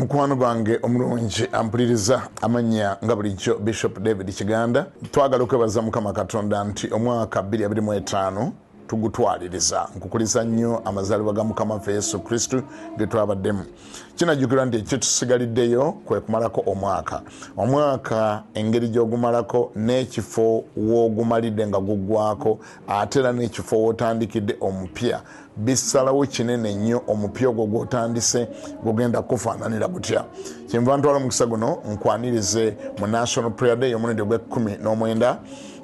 Mukwano gwange omulungi ampuliriza amanya nga bulijjo Bishop David Kiganda. Twagala okwebaza Mukama Katonda nti omwaka 2025 tugutwaliriza nkukuliza nnyo amazaalibwa ga Mukama waffe Yesu Kristo ge twabaddemu. Kinajjukirwa nti ekyo tusigaliddeyo kwe kumalako omwaka engeri gy'ogumalako n'ekifo w'ogumalidde nga guggwako ate era n'ekifo w'otandikidde omupya bisalawo kinene nnyo omupya ogwo gw'otandise gugenda kufaananira gutya. Kyenva ntwala omukisa guno nkwanirize mu National Prayer Day omulundi ogw'19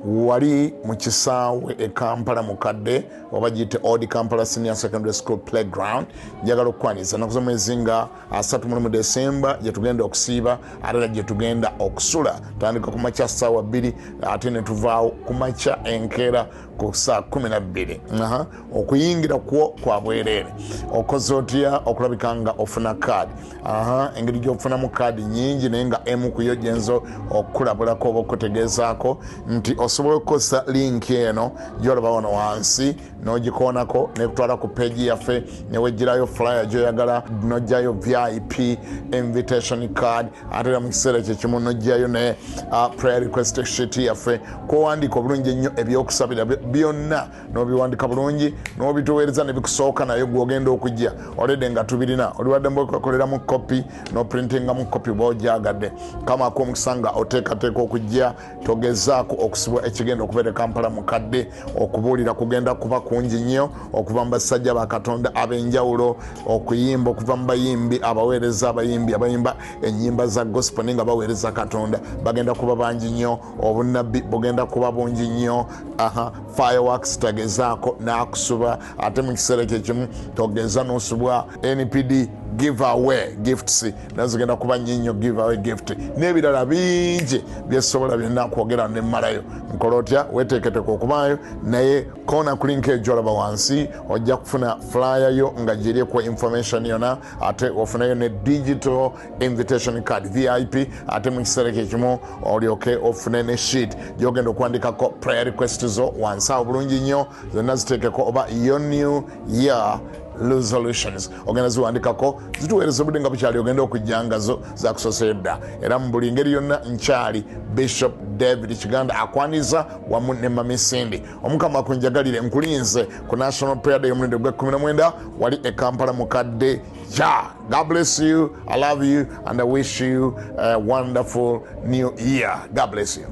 wali mu kisaawe e Kampala mukadde oba giyite Old Kampala Senior Secondary School Playground. Njagala okukwaniriza ennaku z'omwezi nga 31 December gye tugenda okusiiba ate era gye tugenda okusula. Tandika ku makya ssaawa 2 ate ne tuvaawo ku makya enkeera ku saa 12. Okuyingira kwo kwa bwereere. Okoze otya okulabika nga ofuna kaadi? Engeri gy'ofunamu kaadi nyingi naye nga emu ku yo gyenzo okulabulako oba okutegeezaako nti osobola okukozesa linki eno gy'olaba wano wansi n'ogikoonako n'ekutwala ku peegi yaffe ne weggyirayo flyer gy'oyagala n'oggyayo VIP invitation card ate era mu kiseera kye kimu n'oggyayo ne prayer request sheet yaffe kw'owandiika obulungi ennyo ebyokusabira byonna n'obiwandika bulungi n'obituweereza ne bikusooka nayo gw'ogenda okujja olede nga tubirina oliwadde mbwekoleramu kopi n'oprintingamu kopi bw'ogyagadde kama ak'omukisa nga oteekateeka okujja togezaako okusibwa ekigenda okubeera Kampala mukadde okubuulira kugenda kuba kungi nnyo okuva mu basajja ba Katonda ab'enjawulo okuyimba okuva mu bayimbi abaweereza abayimbi abayimba ennyimba za gospel nga baweereza Katonda bagenda kuba bangi nnyo obunnabbi bugenda kuba bungi nnyo fireworks tagezaako n'akusuba ate mu kiseera kye kimu togeza n'osubwa NPD giveaway gifts nazigenda kuba nnyo giveaway gift n'ebirala bingi byesobola byonna kwogera ne mmalayo nkola otya weteeketeka okubaayo naye koona ku link ejo olaba wansi ojja kufuna flyer yo nga girieko information yonna ate ofunayo ne digital invitation card VIP ate mu kiseera kye kimu olyoke ofune ne sheet gy'ogenda okuwandikako prayer request zo wansi awo bulungi nnyo zonna ziteekeko oba your new year resolutions ogenda ziwandikako zituweereza obudde nga bukyali ogenda okujjangazo zakusosedda era mu buli ngeri yonna nkyali Bishop David Kiganda akwaniza wamu ne Mami Cindy. Omukama akunjagalire nkulinze ku National Prayer Day omulundi ogw'19 wali e Kampala mukadde God bless you, I love you and I wish you a wonderful new year. God bless you.